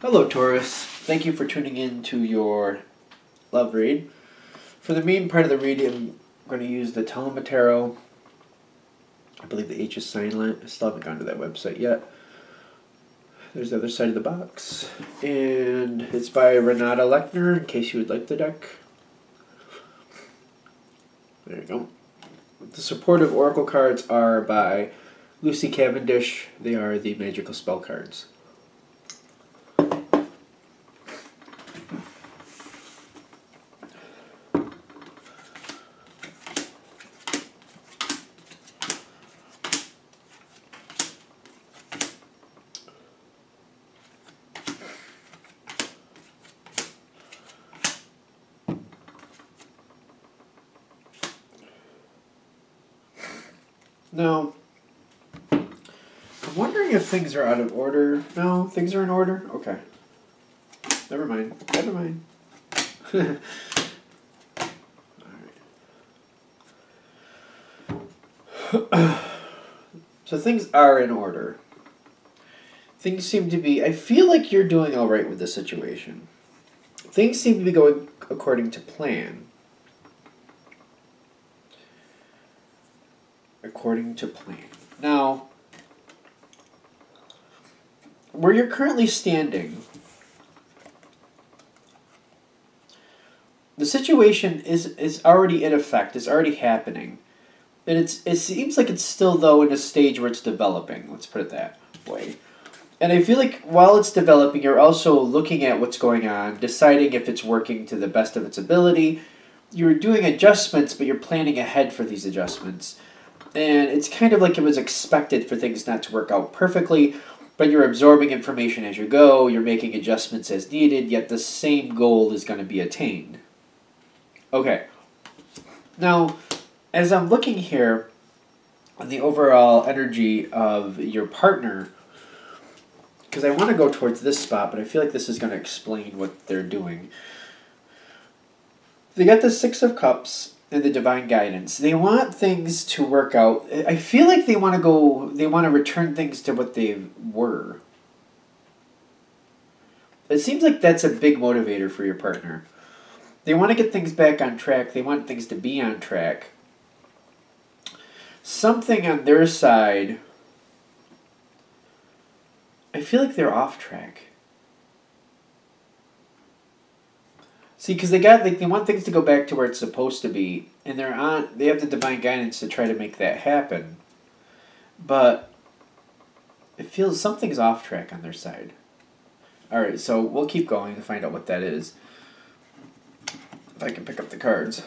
Hello, Taurus. Thank you for tuning in to your love read. For the main part of the read, I'm going to use the Tarot. I believe the H is silent. I still haven't gone to that website yet. There's the other side of the box. And it's by Renata Lechner, in case you would like the deck. There you go. The supportive oracle cards are by Lucy Cavendish. They are the magical spell cards. Now, I'm wondering if things are out of order. No, things are in order? Okay. Never mind. Never mind. Alright. So things are in order. Things seem to be... I feel like you're doing alright with the situation. Things seem to be going according to plan. According to plan. Now, where you're currently standing, the situation is already in effect. It's already happening. And it seems like it's still, though, in a stage where it's developing. Let's put it that way. And I feel like while it's developing, you're also looking at what's going on, deciding if it's working to the best of its ability. You're doing adjustments, but you're planning ahead for these adjustments. And it's kind of like it was expected for things not to work out perfectly, but you're absorbing information as you go, you're making adjustments as needed, yet the same goal is going to be attained. Okay. Now, as I'm looking here on the overall energy of your partner, because I want to go towards this spot, but I feel like this is going to explain what they're doing. They got the Six of Cups and the divine guidance. They want things to work out. I feel like they want to return things to what they were. It seems like that's a big motivator for your partner. They want to get things back on track. They want things to be on track. Something on their side, I feel like they're off track. See, because they want things to go back to where it's supposed to be, and they have the divine guidance to try to make that happen. But it feels something's off track on their side. Alright, so we'll keep going to find out what that is. If I can pick up the cards.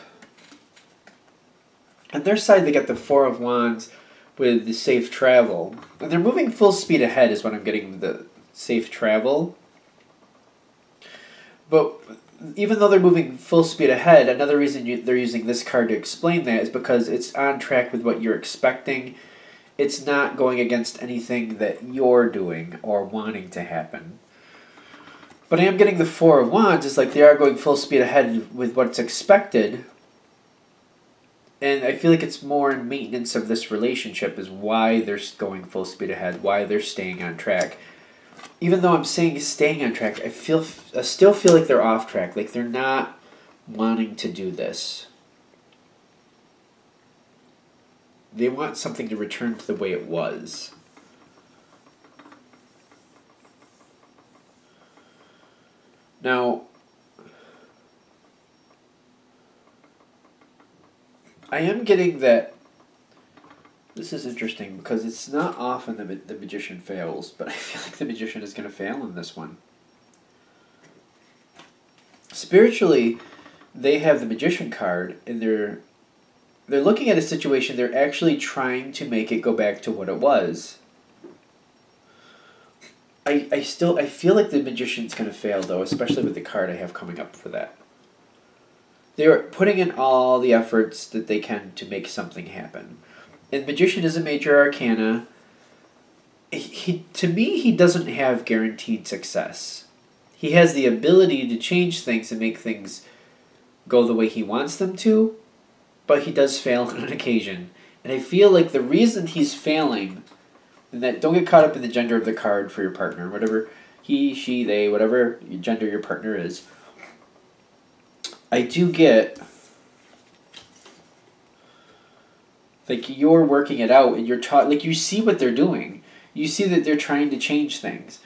On their side, they got the Four of Wands with the safe travel. And they're moving full speed ahead is what I'm getting with the safe travel. But even though they're moving full speed ahead, another reason they're using this card to explain that is because it's on track with what you're expecting. It's not going against anything that you're doing or wanting to happen. But I am getting the Four of Wands. It's like they are going full speed ahead with what's expected. And I feel like it's more in maintenance of this relationship is why they're going full speed ahead, why they're staying on track. Even though I'm saying staying on track, I still feel like they're off track. Like they're not wanting to do this. They want something to return to the way it was. Now, I am getting that. This is interesting because it's not often the magician fails, but I feel like the magician is going to fail in this one. Spiritually, they have the magician card, and they're looking at a situation. They're actually trying to make it go back to what it was. I feel like the magician's going to fail though, especially with the card I have coming up for that. They're putting in all the efforts that they can to make something happen. And magician is a major arcana. To me, he doesn't have guaranteed success. He has the ability to change things and make things go the way he wants them to, but he does fail on an occasion. And I feel like the reason he's failing, and that don't get caught up in the gender of the card for your partner, whatever, he, she, they, whatever gender your partner is. I do get like you're working it out and you're like you see what they're doing. You see that they're trying to change things.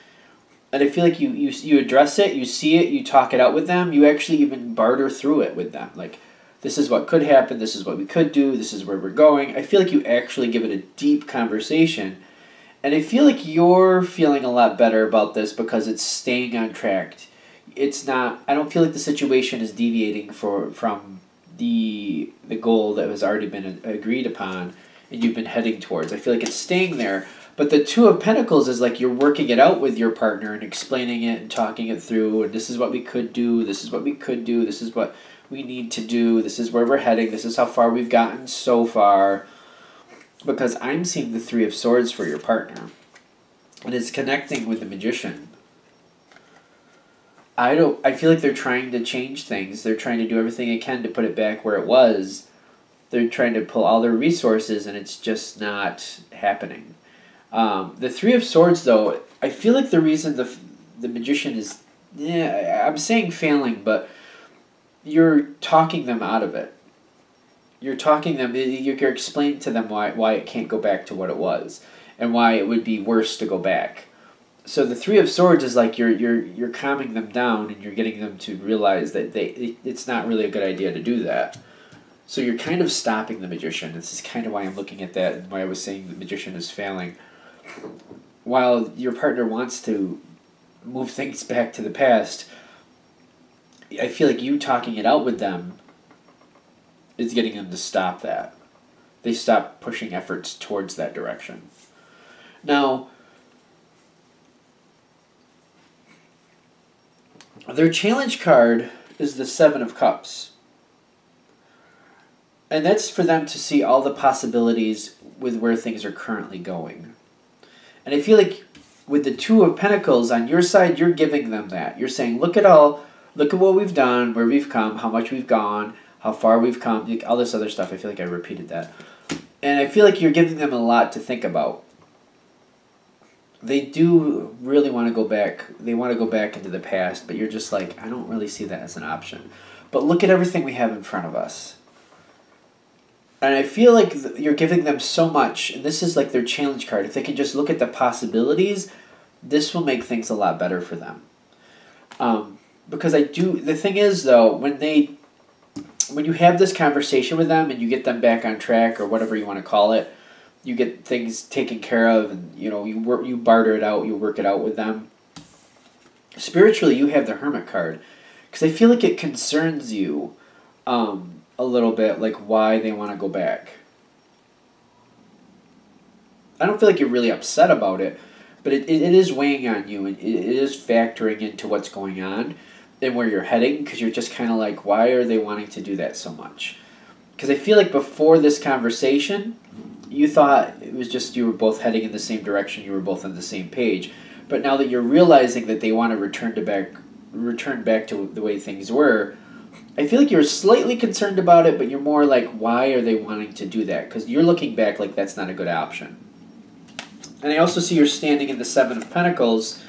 And I feel like you address it, you see it, you talk it out with them, you actually even barter through it with them. Like, this is what could happen, this is what we could do, this is where we're going. I feel like you actually give it a deep conversation. And I feel like you're feeling a lot better about this because it's staying on track. It's not, I don't feel like the situation is deviating from the goal that has already been agreed upon and you've been heading towards. I feel like it's staying there. But the Two of Pentacles is like you're working it out with your partner and explaining it and talking it through. And this is what we could do. This is what we could do. This is what we need to do. This is where we're heading. This is how far we've gotten so far. Because I'm seeing the Three of Swords for your partner. And it's connecting with the Magician. I feel like they're trying to change things. They're trying to do everything they can to put it back where it was. They're trying to pull all their resources and it's just not happening. The Three of Swords, though, I feel like the reason the Magician is, I'm saying failing, but you're talking them out of it. You're explaining to them why it can't go back to what it was, and why it would be worse to go back. So the Three of Swords is like you're calming them down and you're getting them to realize that it's not really a good idea to do that. So you're kind of stopping the Magician. This is kind of why I'm looking at that and why I was saying the Magician is failing. While your partner wants to move things back to the past, I feel like you talking it out with them is getting them to stop that. They stop pushing efforts towards that direction. Now, their challenge card is the Seven of Cups. And that's for them to see all the possibilities with where things are currently going. And I feel like with the Two of Pentacles on your side, you're giving them that. You're saying, look at what we've done, where we've come, how much we've gone, how far we've come, all this other stuff. I feel like I repeated that. And I feel like you're giving them a lot to think about. They do really want to go back. They want to go back into the past, but you're just like, I don't really see that as an option. But look at everything we have in front of us. And I feel like you're giving them so much, and this is like their challenge card. If they can just look at the possibilities, this will make things a lot better for them. Because the thing is though, when you have this conversation with them and you get them back on track or whatever you want to call it, you get things taken care of and you barter it out, you work it out with them. Spiritually, you have the Hermit card. Because I feel like it concerns you a little bit, like why they want to go back. I don't feel like you're really upset about it, but it is weighing on you and it is factoring into what's going on and where you're heading, because you're just kind of like, why are they wanting to do that so much? Because I feel like before this conversation, you thought it was just you were both heading in the same direction, you were both on the same page. But now that you're realizing that they want to return back to the way things were, I feel like you're slightly concerned about it, but you're more like, why are they wanting to do that? Because you're looking back like that's not a good option. And I also see you're standing in the Seven of Pentacles.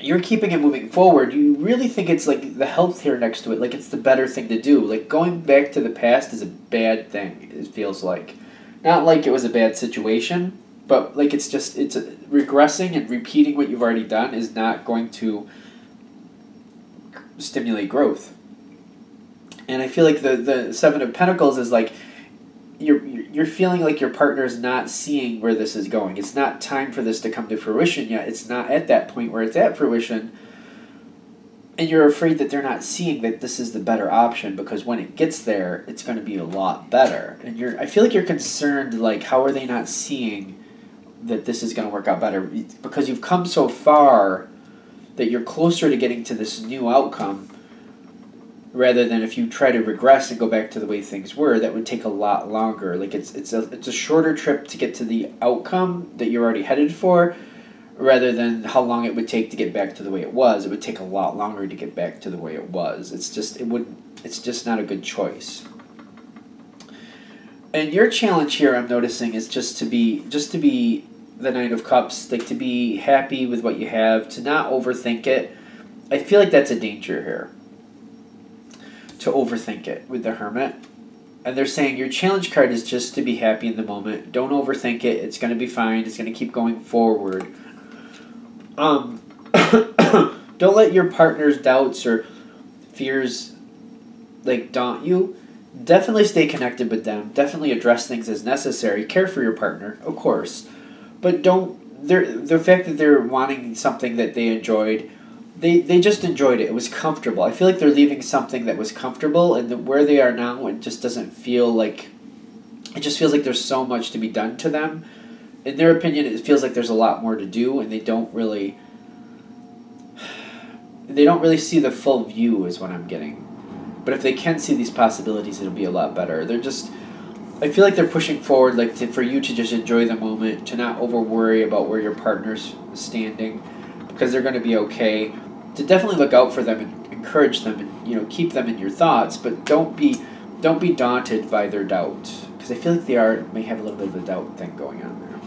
You're keeping it moving forward. You really think it's like the health here next to it, like it's the better thing to do. Like going back to the past is a bad thing, it feels like. Not like it was a bad situation, but like it's regressing and repeating what you've already done is not going to stimulate growth. And I feel like the Seven of Pentacles is like you're feeling like your partner is not seeing where this is going. It's not time for this to come to fruition yet. It's not at that point where it's at fruition. And you're afraid that they're not seeing that this is the better option, because when it gets there, it's going to be a lot better. And I feel like you're concerned, like, how are they not seeing that this is going to work out better? Because you've come so far that you're closer to getting to this new outcome, rather than if you try to regress and go back to the way things were, that would take a lot longer. Like it's a shorter trip to get to the outcome that you're already headed for, rather than how long it would take to get back to the way it was. It would take a lot longer to get back to the way it was. It's just not a good choice. And your challenge here, I'm noticing, is just to be the Nine of Cups, like to be happy with what you have, to not overthink it. I feel like that's a danger here, to overthink it with the Hermit. And they're saying your challenge card is just to be happy in the moment. Don't overthink it. It's going to be fine. It's going to keep going forward. Don't let your partner's doubts or fears like daunt you. Definitely stay connected with them. Definitely address things as necessary. Care for your partner, of course. But don't... The fact that they're wanting something that they enjoyed... They just enjoyed it. It was comfortable. I feel like they're leaving something that was comfortable, and where they are now, it just doesn't feel like... It just feels like there's so much to be done to them. In their opinion, it feels like there's a lot more to do, and they don't really see the full view is what I'm getting. But if they can see these possibilities, it'll be a lot better. They're just... I feel like they're pushing forward for you to just enjoy the moment, to not over-worry about where your partner's standing, because they're going to be okay. To definitely look out for them and encourage them and keep them in your thoughts, but don't be daunted by their doubt, because I feel like they may have a little bit of a doubt thing going on there.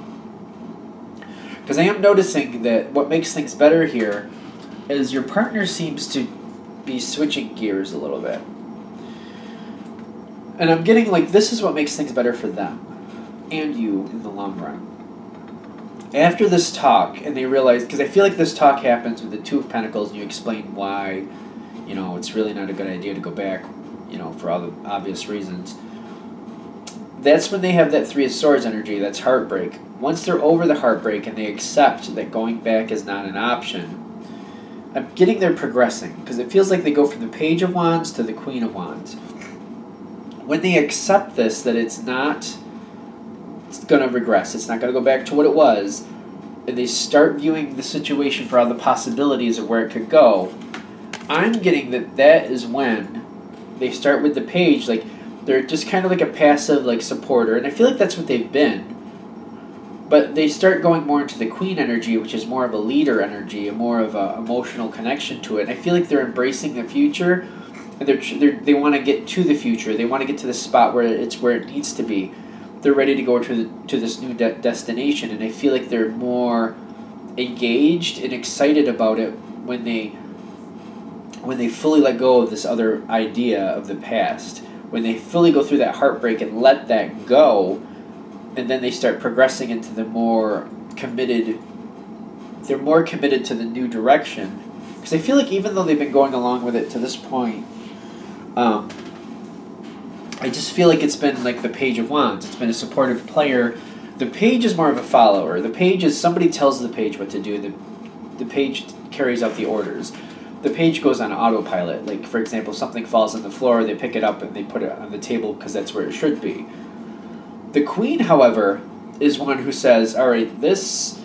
Because I am noticing that what makes things better here is your partner seems to be switching gears a little bit, and I'm getting like this is what makes things better for them and you in the long run. After this talk, and they realize, because I feel like this talk happens with the Two of Pentacles, and you explain why, it's really not a good idea to go back, for all the obvious reasons. That's when they have that Three of Swords energy, that's heartbreak. Once they're over the heartbreak and they accept that going back is not an option, I'm getting they're progressing, because it feels like they go from the Page of Wands to the Queen of Wands. When they accept this, that it's going to regress, it's not going to go back to what it was, and they start viewing the situation for all the possibilities of where it could go, I'm getting that is when they start with the Page, like they're just kind of like a passive like supporter, and I feel like that's what they've been, but they start going more into the Queen energy, which is more of a leader energy, a more of an emotional connection to it, and I feel like they're embracing the future, and they want to get to the future, they want to get to the spot where it needs to be. They're ready to go to this new destination, and I feel like they're more engaged and excited about it when they fully let go of this other idea of the past, when they fully go through that heartbreak and let that go, and then they start progressing into the more committed. They're more committed to the new direction, because I feel like even though they've been going along with it to this point, I just feel like it's been like the Page of Wands. It's been a supportive player. The Page is more of a follower. The Page is somebody tells the Page what to do. The Page carries out the orders. The Page goes on autopilot. Like, for example, something falls on the floor, they pick it up and they put it on the table because that's where it should be. The Queen, however, is one who says, all right, this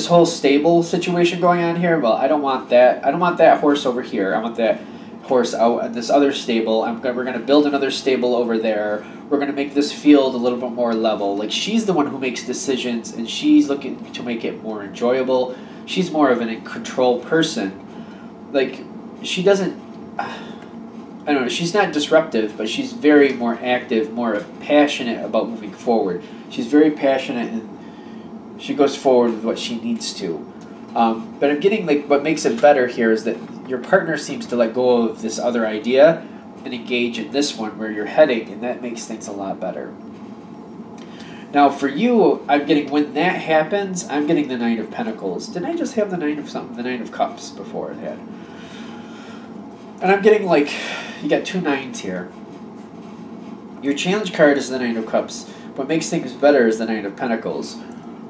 whole stable situation going on here, well, I don't want that. I don't want that horse over here. I want that horse out at this other stable. We're going to build another stable over there. We're going to make this field a little bit more level. Like, she's the one who makes decisions, and she's looking to make it more enjoyable. She's more of an in-control person. Like, she doesn't... I don't know, she's not disruptive, but she's very more active, more passionate about moving forward. She's very passionate, and she goes forward with what she needs to. But I'm getting, like, what makes it better here is that your partner seems to let go of this other idea and engage in this one where you're heading, and that makes things a lot better. Now, for you, I'm getting, when that happens, I'm getting the Nine of Pentacles. Didn't I just have the Nine of something? The Nine of Cups before it had. And I'm getting, like, you got two nines here. Your challenge card is the Nine of Cups. What makes things better is the Nine of Pentacles.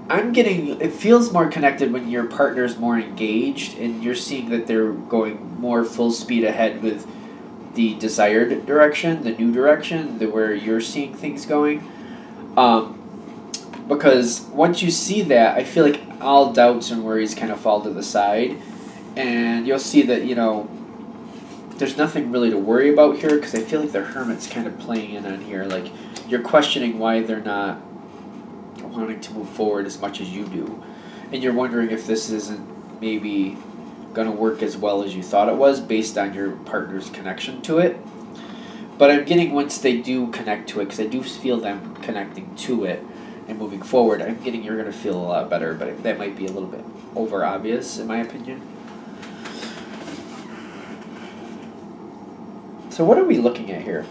I'm getting, it feels more connected when your partner's more engaged and you're seeing that they're going more full speed ahead with the desired direction, the new direction, where you're seeing things going. Because once you see that, I feel like all doubts and worries kind of fall to the side, and you'll see that, there's nothing really to worry about here, because I feel like the Hermit's kind of playing in on here. Like, you're questioning why they're not wanting to move forward as much as you do, and you're wondering if this isn't maybe going to work as well as you thought it was based on your partner's connection to it. But I'm getting, once they do connect to it, because I do feel them connecting to it, and moving forward, I'm getting you're going to feel a lot better, but that might be a little bit over obvious in my opinion. So what are we looking at here?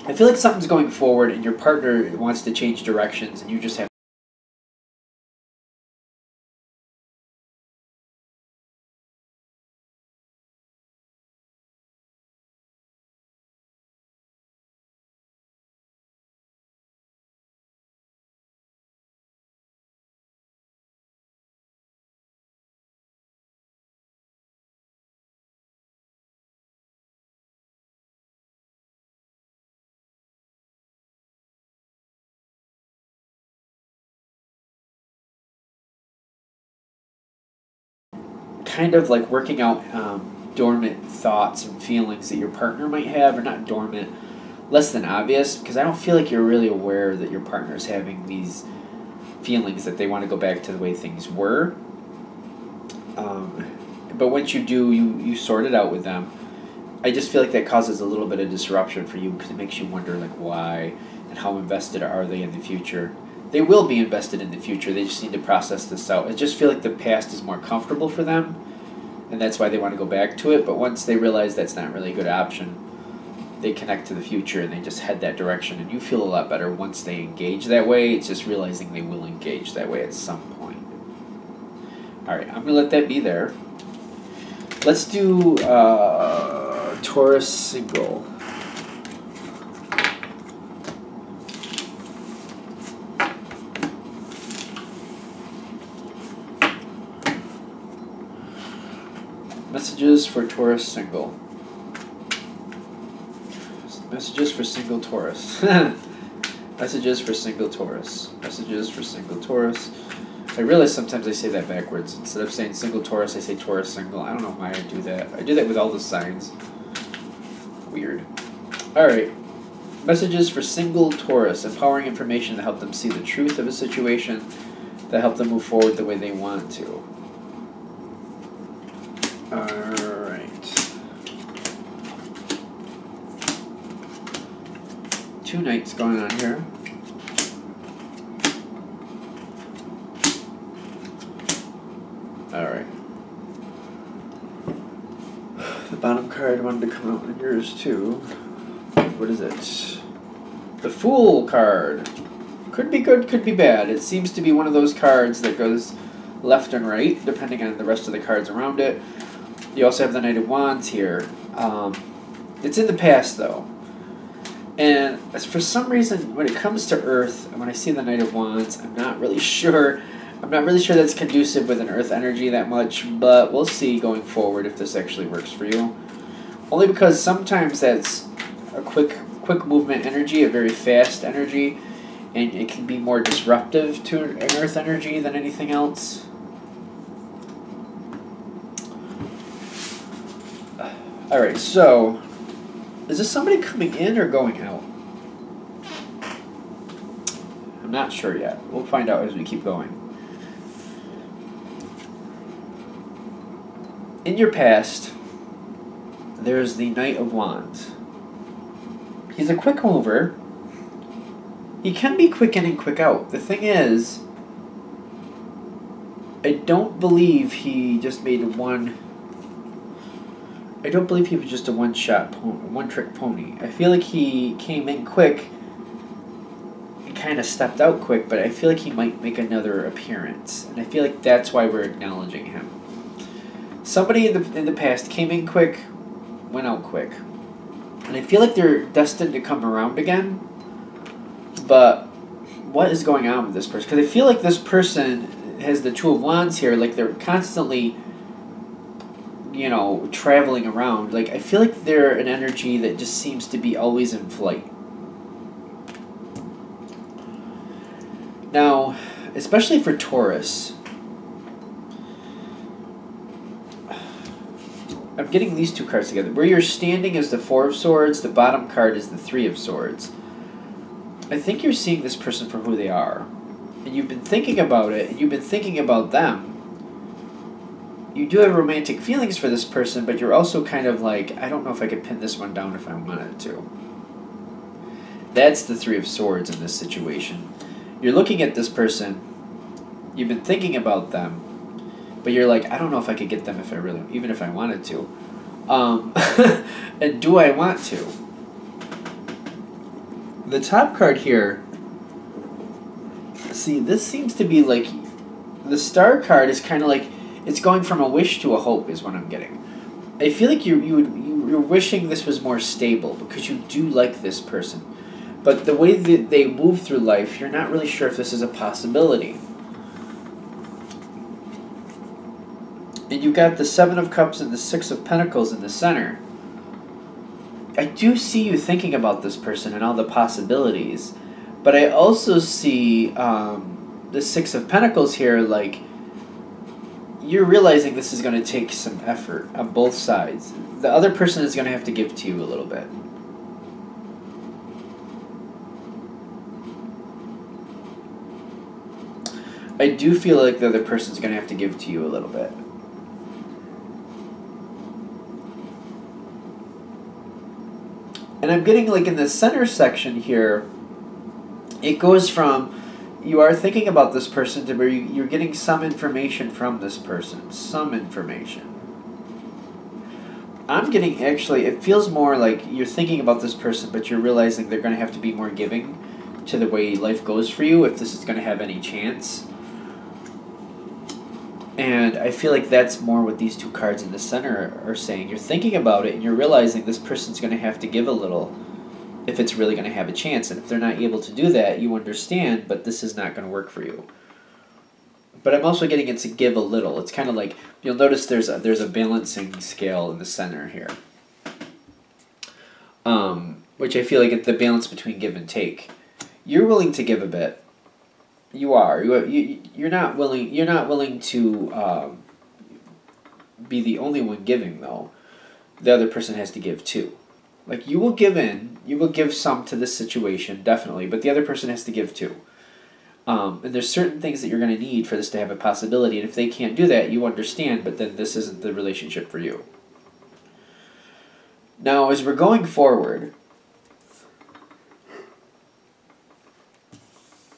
I feel like something's going forward and your partner wants to change directions and you just have kind of like working out dormant thoughts and feelings that your partner might have, or not dormant, less than obvious, because I don't feel like you're really aware that your partner's having these feelings that they want to go back to the way things were. But once you do, you sort it out with them. I just feel like that causes a little bit of disruption for you because it makes you wonder like why and how invested are they in the future. They will be invested in the future. They just need to process this out. I just feel like the past is more comfortable for them, and that's why they want to go back to it. But once they realize that's not really a good option, they connect to the future and they just head that direction. And you feel a lot better once they engage that way. It's just realizing they will engage that way at some point. All right, I'm going to let that be there. Let's do Taurus single. Messages for Taurus single. Messages for single Taurus. Messages for single Taurus. Messages for single Taurus. I realize sometimes I say that backwards. Instead of saying single Taurus, I say Taurus single. I don't know why I do that. I do that with all the signs. Weird. Alright. Messages for single Taurus. Empowering information to help them see the truth of a situation, that help them move forward the way they want to. Alright. 2 nights going on here. Alright. The bottom card wanted to come out in yours too. What is it? The Fool card. Could be good, could be bad. It seems to be one of those cards that goes left and right, depending on the rest of the cards around it. You also have the Knight of Wands here. It's in the past, though. And for some reason, when it comes to Earth, and when I see the Knight of Wands, I'm not really sure that's conducive with an Earth energy that much, but we'll see going forward if this actually works for you. Only because sometimes that's a quick movement energy, a very fast energy, and it can be more disruptive to an Earth energy than anything else. Alright, so is this somebody coming in or going out? I'm not sure yet. We'll find out as we keep going. In your past, there's the Knight of Wands. He's a quick mover. He can be quick in and quick out. The thing is, I don't believe he just made one... I don't believe he was just a one-trick pony. I feel like he came in quick and kind of stepped out quick, but I feel like he might make another appearance. And I feel like that's why we're acknowledging him. Somebody in the past came in quick, went out quick. And I feel like they're destined to come around again. But what is going on with this person? Because I feel like this person has the Two of Wands here. Like they're constantly, you know, traveling around. Like I feel like they're an energy that just seems to be always in flight. Now, especially for Taurus, I'm getting these two cards together. Where you're standing is the Four of Swords. The bottom card is the Three of Swords. I think you're seeing this person for who they are. And you've been thinking about it, and you've been thinking about them. You do have romantic feelings for this person, but you're also kind of like, I don't know if I could pin this one down if I wanted to. That's the Three of Swords in this situation. You're looking at this person, you've been thinking about them, but you're like, I don't know if I could get them if I really, even if I wanted to. And do I want to? The top card here, see, this seems to be like, the star card is kind of like, it's going from a wish to a hope is what I'm getting. I feel like you're wishing this was more stable because you do like this person. But the way that they move through life, you're not really sure if this is a possibility. And you got the Seven of Cups and the Six of Pentacles in the center. I do see you thinking about this person and all the possibilities. But I also see the Six of Pentacles here, like, you're realizing this is going to take some effort on both sides. The other person is going to have to give to you a little bit. I do feel like the other person's going to have to give to you a little bit. And I'm getting, like, in the center section here, it goes from you are thinking about this person to where you're getting some information from this person. Some information. I'm getting, actually, it feels more like you're thinking about this person, but you're realizing they're going to have to be more giving to the way life goes for you if this is going to have any chance. And I feel like that's more what these two cards in the center are saying. You're thinking about it and you're realizing this person's going to have to give a little if it's really going to have a chance. And if they're not able to do that, you understand, but this is not going to work for you. But I'm also getting it to give a little. It's kind of like, you'll notice there's a balancing scale in the center here. Which I feel like it's the balance between give and take. You're willing to give a bit. You are. You're not willing. You're not willing to be the only one giving, though. The other person has to give too. Like, you will give in. You will give some to this situation, definitely. But the other person has to give too. And there's certain things that you're going to need for this to have a possibility. And if they can't do that, you understand. But then this isn't the relationship for you. Now, as we're going forward,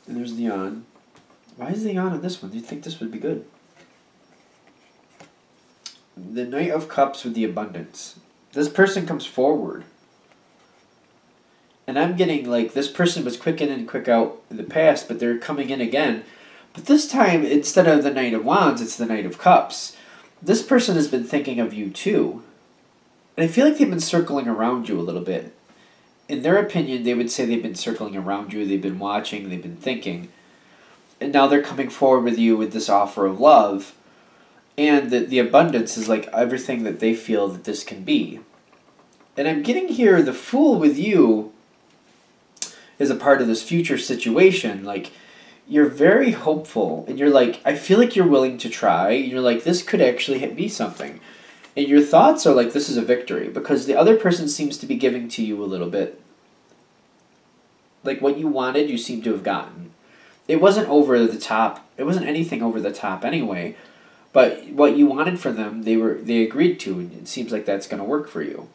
and there's the yawn. Why is the yawn on this one? Do you think this would be good? The Knight of Cups with the abundance. This person comes forward. And I'm getting, like, this person was quick in and quick out in the past, but they're coming in again. But this time, instead of the Knight of Wands, it's the Knight of Cups. This person has been thinking of you, too. And I feel like they've been circling around you a little bit. In their opinion, they would say they've been circling around you, they've been watching, they've been thinking. And now they're coming forward with you with this offer of love. And the abundance is like everything that they feel that this can be. And I'm getting here, the Fool with you is a part of this future situation. Like, you're very hopeful. And you're like, I feel like you're willing to try. You're like, this could actually be something. And your thoughts are like, this is a victory. Because the other person seems to be giving to you a little bit. Like, what you wanted, you seem to have gotten. It wasn't over the top. It wasn't anything over the top anyway. But what you wanted from them, they agreed to. And it seems like that's going to work for you.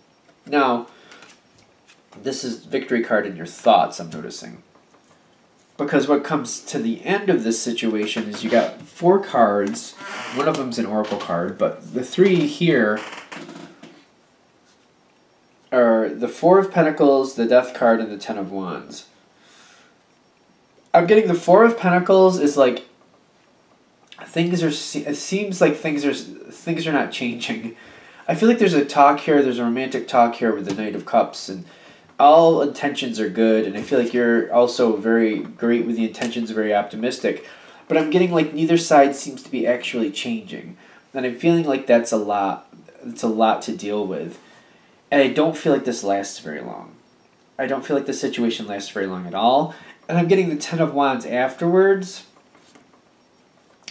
Now, this is victory card in your thoughts, I'm noticing. Because what comes to the end of this situation is you got 4 cards. One of them's an oracle card, but the 3 here are the 4 of Pentacles, the Death card, and the 10 of Wands. I'm getting the 4 of Pentacles is like things are. It seems like things are not changing. I feel like there's a talk here. There's a romantic talk here with the Knight of Cups, and all intentions are good. And I feel like you're also very great with the intentions, very optimistic. But I'm getting like neither side seems to be actually changing, and I'm feeling like that's a lot. It's a lot to deal with, and I don't feel like this lasts very long. I don't feel like the situation lasts very long at all. And I'm getting the 10 of Wands afterwards.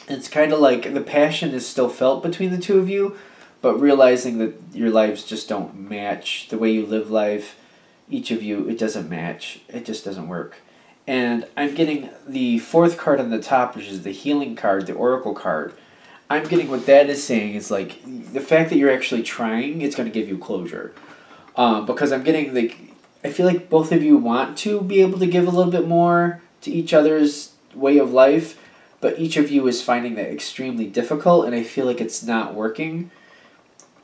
It's kind of like the passion is still felt between the two of you, but realizing that your lives just don't match. The way you live life, each of you, it doesn't match. It just doesn't work. And I'm getting the 4th card on the top, which is the healing card, the oracle card. I'm getting what that is saying is like the fact that you're actually trying, it's going to give you closure. Because I'm getting I feel like both of you want to be able to give a little bit more to each other's way of life, but each of you is finding that extremely difficult, and I feel like it's not working.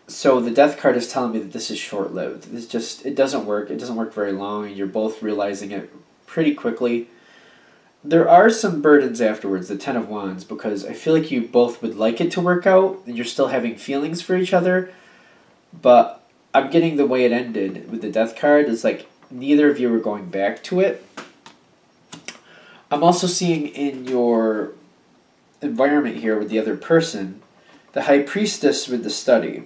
So the death card is telling me that this is short-lived. It doesn't work. It doesn't work very long, and you're both realizing it pretty quickly. There are some burdens afterwards, the Ten of Wands, because I feel like you both would like it to work out, and you're still having feelings for each other, but I'm getting the way it ended with the death card is like neither of you are going back to it. I'm also seeing in your environment here with the other person, the High Priestess with the study.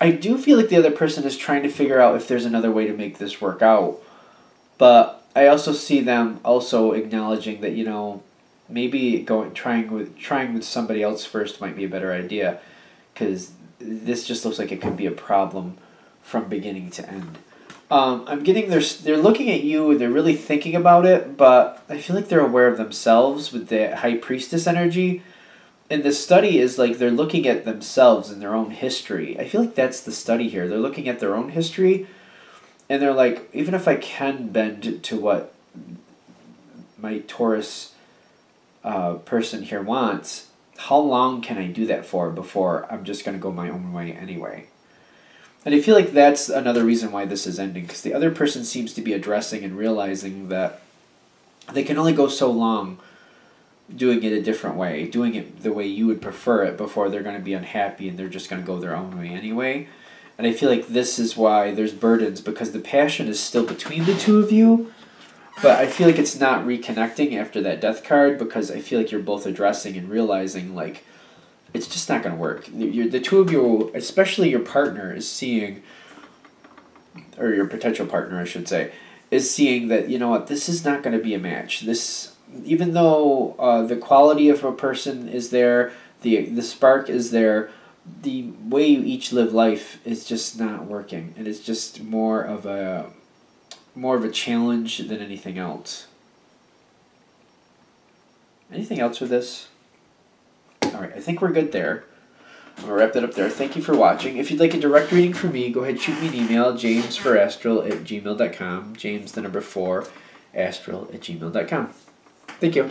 I do feel like the other person is trying to figure out if there's another way to make this work out, but I also see them also acknowledging that, you know, maybe trying with somebody else first might be a better idea, because this just looks like it could be a problem from beginning to end. I'm getting they're looking at you and they're really thinking about it, but I feel like they're aware of themselves with the High Priestess energy. And the study is like they're looking at themselves and their own history. I feel like that's the study here. They're looking at their own history, and they're like, even if I can bend to what my Taurus person here wants, how long can I do that for before I'm just going to go my own way anyway? And I feel like that's another reason why this is ending, because the other person seems to be addressing and realizing that they can only go so long doing it a different way, doing it the way you would prefer it before they're going to be unhappy and they're just going to go their own way anyway. And I feel like this is why there's burdens, because the passion is still between the two of you, but I feel like it's not reconnecting after that death card, because I feel like you're both addressing and realizing like it's just not going to work. The two of you, especially your partner, is seeing, or your potential partner I should say, is seeing that, you know what, this is not going to be a match. This, even though the quality of a person is there, the spark is there, the way you each live life is just not working, and it's just more of a challenge than anything else. Anything else with this? Alright, I think we're good there. I'm going to wrap that up there. Thank you for watching. If you'd like a direct reading from me, go ahead and shoot me an email, jamesforastral@gmail.com. James, the number 4, astral@gmail.com. Thank you.